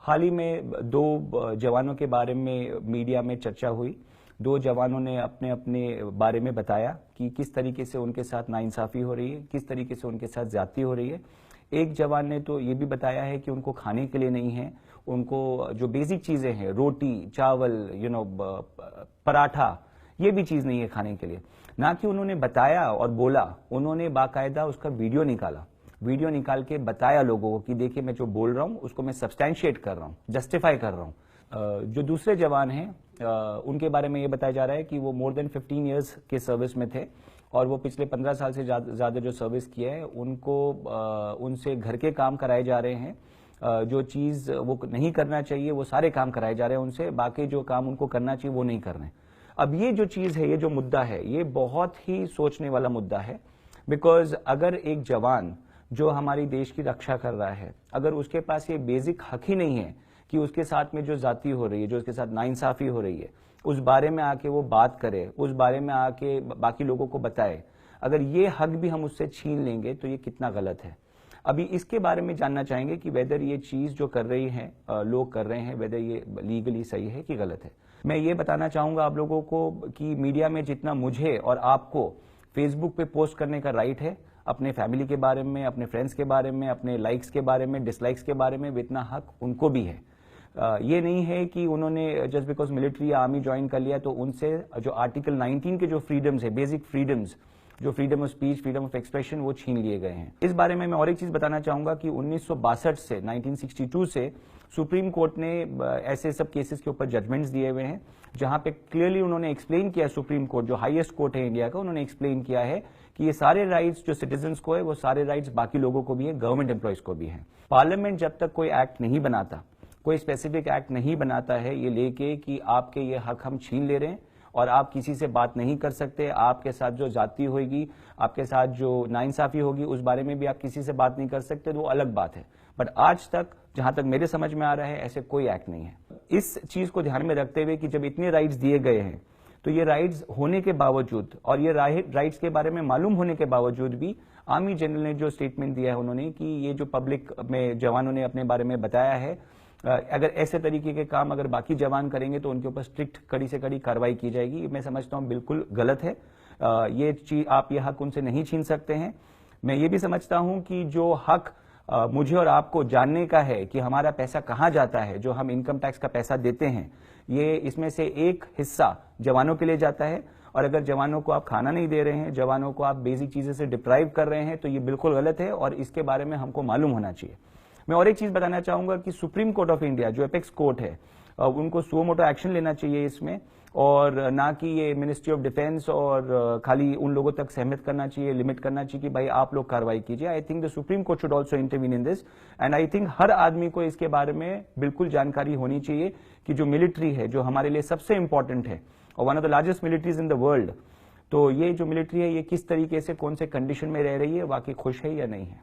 हाल ही में दो जवानों के बारे में मीडिया में चर्चा हुई। दो जवानों ने अपने अपने बारे में बताया कि किस तरीके से उनके साथ नाइंसाफी हो रही है, किस तरीके से उनके साथ ज्यादती हो रही है। एक जवान ने तो ये भी बताया है कि उनको खाने के लिए नहीं है, उनको जो बेसिक चीजें हैं, रोटी चावल पराठा, ये भी चीज नहीं है खाने के लिए। ना कि उन्होंने बताया और बोला, उन्होंने बाकायदा उसका वीडियो निकाला, वीडियो निकाल के बताया लोगों को कि देखिए मैं जो बोल रहा हूं उसको मैं सब्सटैंशिएट कर रहा हूं, जस्टिफाई कर रहा हूं। जो दूसरे जवान हैं उनके बारे में ये बताया जा रहा है कि वो मोर देन 15 ईयर्स के सर्विस में थे और वो पिछले 15 साल से ज्यादा जो सर्विस किया है उनको उनसे घर के काम कराए जा रहे हैं। जो चीज वो नहीं करना चाहिए वो सारे काम कराए जा रहे हैं उनसे, बाकी जो काम उनको करना चाहिए वो नहीं कर रहे हैं। अब ये जो चीज है, ये जो मुद्दा है, ये बहुत ही सोचने वाला मुद्दा है। बिकॉज अगर एक जवान जो हमारी देश की रक्षा कर रहा है, अगर उसके पास ये बेसिक हक ही नहीं है कि उसके साथ में जो जाति हो रही है, जो उसके साथ नाइंसाफी हो रही है, उस बारे में आके वो बात करे, उस बारे में आके बाकी लोगों को बताए, अगर ये हक भी हम उससे छीन लेंगे तो ये कितना गलत है। अभी इसके बारे में जानना चाहेंगे कि वेदर ये चीज जो कर रही है लोग कर रहे हैं, वेदर ये लीगली सही है कि गलत है। मैं ये बताना चाहूंगा आप लोगों को कि मीडिया में जितना मुझे और आपको फेसबुक पे पोस्ट करने का राइट है, अपने फैमिली के बारे में, अपने फ्रेंड्स के बारे में, अपने लाइक्स के बारे में, डिसलाइक्स के बारे में, इतना हक उनको भी है। ये नहीं है कि उन्होंने जस्ट बिकॉज मिलिट्री या आर्मी ज्वाइन कर लिया तो उनसे जो आर्टिकल 19 के जो फ्रीडम्स है, बेसिक फ्रीडम्स, जो freedom of speech, freedom of expression, वो छीन लिए गए हैं। इस बारे में मैं और एक चीज बताना चाहूंगा कि 1962 से 1962 से सुप्रीम कोर्ट ने ऐसे सब केसेस के ऊपर जजमेंट्स दिए हुए हैं जहां पे क्लियरली उन्होंने एक्सप्लेन किया, सुप्रीम कोर्ट जो हाईएस्ट कोर्ट है इंडिया का, उन्होंने एक्सप्लेन किया है कि ये सारे राइट्स जो सिटीजन्स को है वो सारे राइट्स बाकी लोगों को भी है, गवर्नमेंट एम्प्लॉयज को भी है। पार्लियामेंट जब तक कोई एक्ट नहीं बनाता, कोई स्पेसिफिक एक्ट नहीं बनाता है ये लेके कि आपके ये हक हम छीन ले रहे हैं और आप किसी से बात नहीं कर सकते, आपके साथ जो जाति होगी, आपके साथ जो नाइंसाफी होगी, उस बारे में भी आप किसी से बात नहीं कर सकते, तो वो अलग बात है। बट आज तक जहां तक मेरे समझ में आ रहा है ऐसे कोई एक्ट नहीं है। इस चीज को ध्यान में रखते हुए कि जब इतने राइट्स दिए गए हैं तो ये राइट्स होने के बावजूद और ये राइट्स के बारे में मालूम होने के बावजूद भी आर्मी जनरल ने जो स्टेटमेंट दिया है उन्होंने कि ये जो पब्लिक में जवानों ने अपने बारे में बताया है, अगर ऐसे तरीके के काम अगर बाकी जवान करेंगे तो उनके ऊपर स्ट्रिक्ट कड़ी से कड़ी कार्रवाई की जाएगी। मैं समझता हूं बिल्कुल गलत है। ये चीज आप ये हक उनसे नहीं छीन सकते हैं। मैं ये भी समझता हूं कि जो हक मुझे और आपको जानने का है कि हमारा पैसा कहां जाता है, जो हम इनकम टैक्स का पैसा देते हैं, ये इसमें से एक हिस्सा जवानों के लिए जाता है और अगर जवानों को आप खाना नहीं दे रहे हैं, जवानों को आप बेसिक चीजें से डिप्राइव कर रहे हैं तो ये बिल्कुल गलत है और इसके बारे में हमको मालूम होना चाहिए। मैं और एक चीज बताना चाहूंगा कि सुप्रीम कोर्ट ऑफ इंडिया जो एपेक्स कोर्ट है, उनको सुओ मोटो एक्शन लेना चाहिए इसमें, और ना कि ये मिनिस्ट्री ऑफ डिफेंस और खाली उन लोगों तक सहमत करना चाहिए, लिमिट करना चाहिए कि भाई आप लोग कार्रवाई कीजिए। I think the supreme court should also intervene in this and I think हर आदमी को इसके बारे में बिल्कुल जानकारी होनी चाहिए कि जो मिलिट्री है, जो हमारे लिए सबसे इंपॉर्टेंट है और one of the largest militaries in the world, तो ये जो मिलिट्री है ये किस तरीके से, कौन से कंडीशन में रह रही है, वाकई खुश है या नहीं है।